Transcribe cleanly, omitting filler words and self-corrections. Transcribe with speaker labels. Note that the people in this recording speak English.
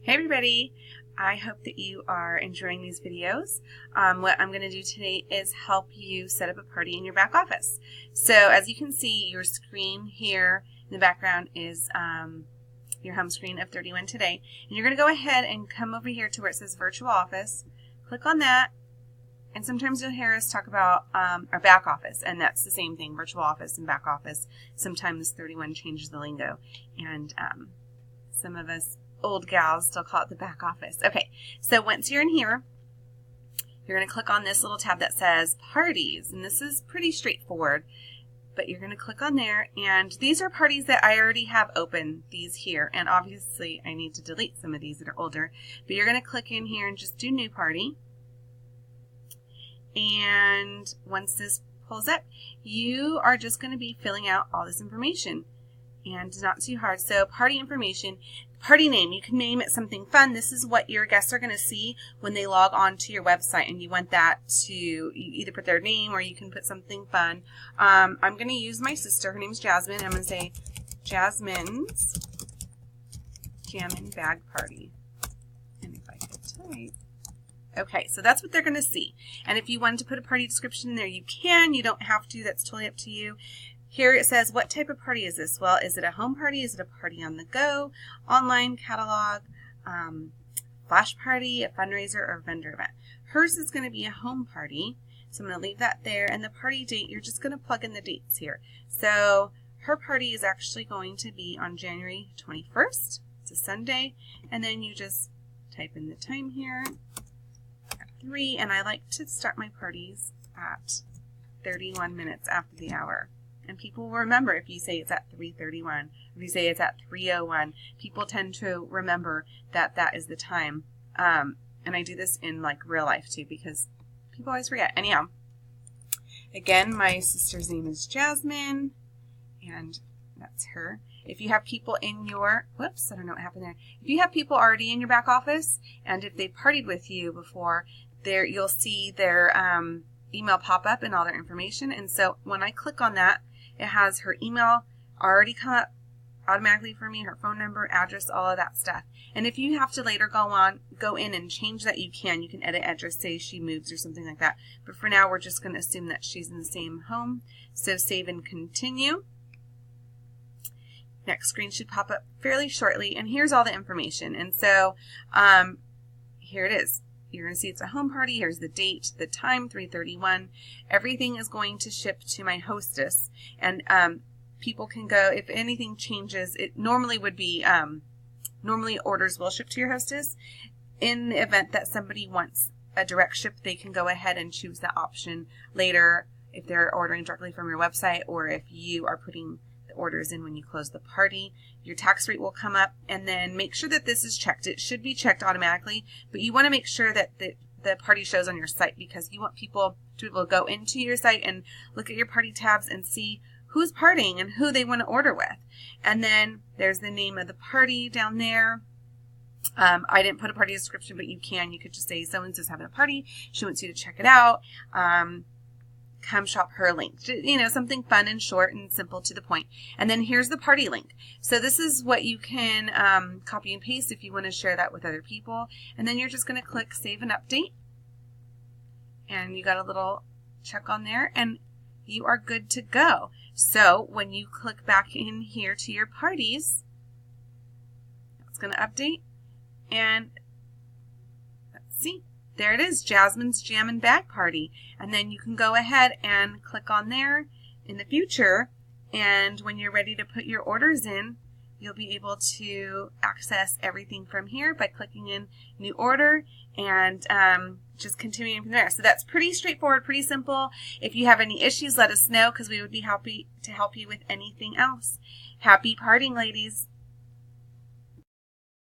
Speaker 1: Hey everybody, I hope that you are enjoying these videos. What I'm going to do today is help you set up a party in your back office. So as you can see, your screen here in the background is your home screen of 31 Today. And you're going to go ahead and come over here to where it says Virtual Office. Click on that. And sometimes you'll hear us talk about our back office, and that's the same thing, Virtual Office and back office. Sometimes 31 changes the lingo, and some of us old gals still call it the back office. Okay, so once you're in here, you're going to click on this little tab that says Parties, and this is pretty straightforward, but you're going to click on there, and these are parties that I already have open, these here, and obviously I need to delete some of these that are older, but you're going to click in here and just do New Party. And once this pulls up, you are just going to be filling out all this information, and not too hard. So party information, party name, you can name it something fun. This is what your guests are going to see when they log on to your website, and you want that to, you either put their name or you can put something fun. I'm going to use my sister. Her name's Jasmine. I'm going to say Jasmine's Jammin' Bag Party. And if I could type. Okay, so that's what they're going to see. And if you wanted to put a party description in there, you can. You don't have to. That's totally up to you. Here it says, what type of party is this? Well, is it a home party? Is it a party on the go? Online catalog? Flash party? A fundraiser? Or vendor event? Hers is going to be a home party. So I'm going to leave that there. And the party date, you're just going to plug in the dates here. So her party is actually going to be on January 21st. It's a Sunday. And then you just type in the time here. 3, and I like to start my parties at 31 minutes after the hour. And people will remember if you say it's at 3:31, if you say it's at 3:01, people tend to remember that that is the time. And I do this in like real life too, because people always forget. Anyhow, again, my sister's name is Jasmine, and that's her. If you have people in your, whoops, I don't know what happened there. If you have people already in your back office, and if they partied with you before, there you'll see their email pop up and all their information. And so when I click on that, it has her email already come up automatically for me, her phone number, address, all of that stuff. And if you have to later go in and change that, you can. You can edit address, say she moves or something like that. But for now, we're just going to assume that she's in the same home. So save and continue. Next screen should pop up fairly shortly. And here's all the information. And so here it is. You're going to see it's a home party. Here's the date, the time, 3:31. Everything is going to ship to my hostess. And people can go, if anything changes, it normally would be, normally orders will ship to your hostess. In the event that somebody wants a direct ship, they can go ahead and choose that option later if they're ordering directly from your website, or if you are putting the orders in when you close the party. Your tax rate will come up, and then make sure that this is checked. It should be checked automatically, but you want to make sure that the party shows on your site, because you want people to be able to go into your site and look at your party tabs and see who's partying and who they want to order with. And then there's the name of the party down there. I didn't put a party description, but you can. You could just say so-and-so's having a party. She wants you to check it out. Come shop her link. You know, something fun and short and simple to the point. And then here's the party link. So this is what you can copy and paste if you want to share that with other people. And then you're just going to click Save and Update. And you got a little check on there, and you are good to go. So when you click back in here to your parties, it's going to update. And let's see. There it is, Jasmine's Jammin' Bag Party. And then you can go ahead and click on there in the future. And when you're ready to put your orders in, you'll be able to access everything from here by clicking in New Order and just continuing from there. So that's pretty straightforward, pretty simple. If you have any issues, let us know, because we would be happy to help you with anything else. Happy partying, ladies.